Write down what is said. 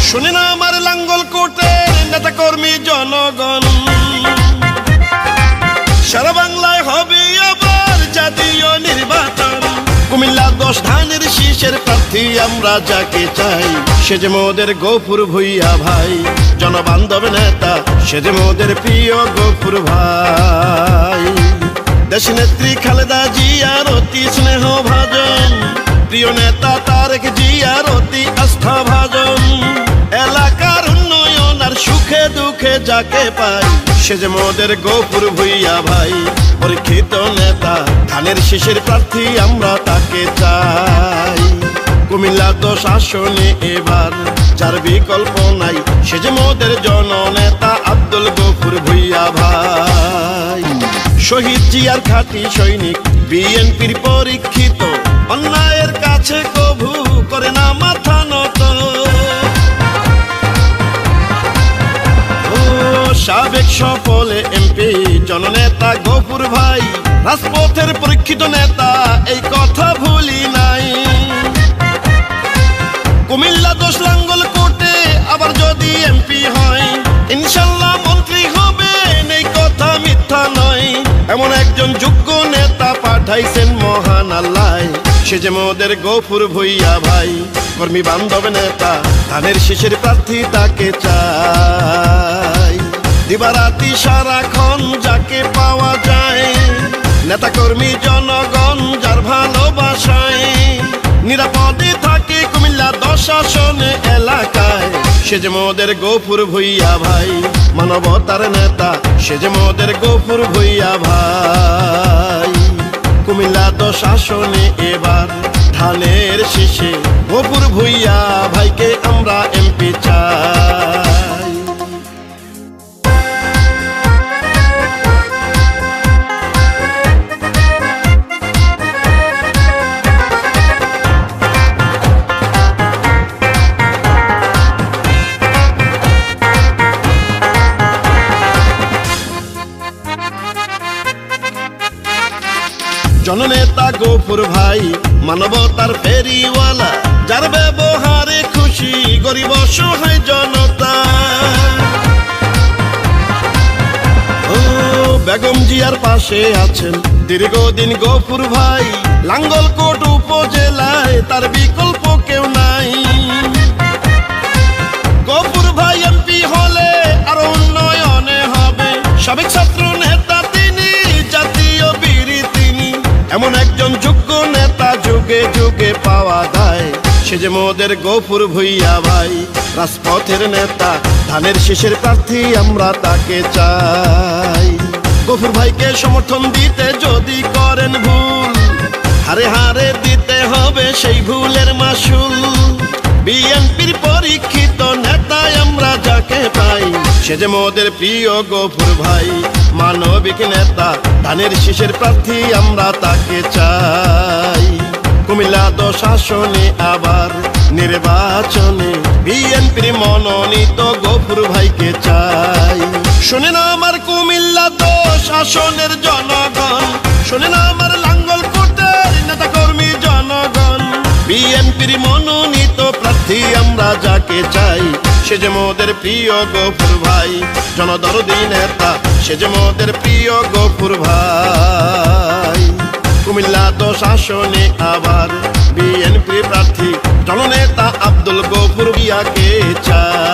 শুনে না আমার লাঙ্গল কোটের নেতা কর্মী জনগণ, সারা বাংলায় হবে আবার জাতীয় নির্বাচন। কুমিল্লা 10 ধানের শীষের প্রার্থী আমরা যাকে চাই, সে যে মোদের গফুর ভুইয়া ভাই। জনবান্ধব নেতা সে যে মোদের প্রিয় গফুর ভাই। দেশ নেত্রী খালেদা জিয়ার অতি স্নেহ ভাজন, প্রিয় নেতা তারেক জিয়ার অতি আস্থা ভাজন। এলাকার উন্নয়ন আর সুখে দুঃখে যাকে পাই, সে যে মোদের গফুর ভুইয়া ভাই। পরীক্ষিত নেতা ধানের শীষের প্রার্থী আমরা তাকে চাই। কুমিল্লা 10 আসনে এবার যার বিকল্প নাই, সে যে মোদের জননেতা আব্দুল গফুর ভুইয়া ভাই। শহীদ জিয়ার খাঁটি সৈনিক, বিএনপির পরীক্ষিত, অন্যায়ের কাছে কভু করে না মাথা নত। সাবেক সফলে এমপি জননেতা গফুর ভাই, রাজপথের পরীক্ষিত নেতা এই কথা ভুলি নাই। কুমিল্লা 10 লাঙ্গল কোটে আবার যদি এমপি হয়, ইনশাল্লাহ মন্ত্রী হবে, এই কথা মিথ্যা নয়। এমন একজন যোগ্য নেতা পাঠাইছেন মহান আল্লাহ, সে যে মোদের গফুর ভুইয়া ভাই। কর্মী বান্ধব নেতা ধানের শীষের প্রার্থী তাকে চাই। দিবারাতি সারাক্ষণ যাকে পাওয়া যায়, নেতা কর্মী জনগণ যার ভালোবাসায়। নিরাপদে থাকে কুমিল্লা 10 আসনে এলাকায়, সে যে মোদের গফুর ভুইয়া ভাই। মানবতার নেতা সে যে মোদের গফুর ভুইয়া ভাই। কুমিল্লা 10 আসনে এবার ধানের শীষে গফুর ভুইয়া ভাইকে আমরা এমপি চাই। জননেতা গফুর ভাই মানবতার ফেরিওয়ালা, যার ব্যবহারে খুশি গরিব অসহায় জনতা। বেগম জিয়ার পাশে আছেন দীর্ঘদিন গফুর ভাই। লাঙ্গলকোট উপজেলায় তার বিকল্প কেউ নাই। গফুর ভাই এমপি হলে আরো উন্নয়নে হবে। সাবেক ছাত্র নেতা তিনি, জাতীয় বীর তিনি। এমন একজন যোগ্য নেতা যুগে যুগে পাওয়া যায়, সে যে মোদের গফুর ভুইয়া ভাই। রাজপথের নেতা ধানের শীষের প্রার্থী আমরা তাকে চাই। গফুর ভাইকে সমর্থন দিতে যদি করেন ভুল, হারে হারে দিতে হবে সেই ভুলের মাসুল। বিএনপির পরীক্ষিত নেতা আমরা যাকে পাই, সে যে মোদের প্রিয় গফুর ভাই। মানবিক নেতা ধানের শীষের প্রার্থী আমরা তাকে চাই। কুমিল্লা 10 আসনে আবার নির্বাচনে বিএনপির মনোনীত গফুর ভাইকে চাই। শুনে না আমার কুমিল্লা 10 আসনের জনগণ, শুনে না আমার লাঙ্গল কোটের নেতা কর্মী জনগণ। বিএনপির মনোনীত প্রার্থী আমরা যাকে চাই, সে যে মোদের প্রিয় গফুর ভাই। জনদরদি নেতা সে যে মোদের প্রিয় গফুর ভাই। কুমিল্লা 10 আসনে আবার বিএনপি প্রার্থী জননেতা আব্দুল গফুর ভুইয়াকে চাই।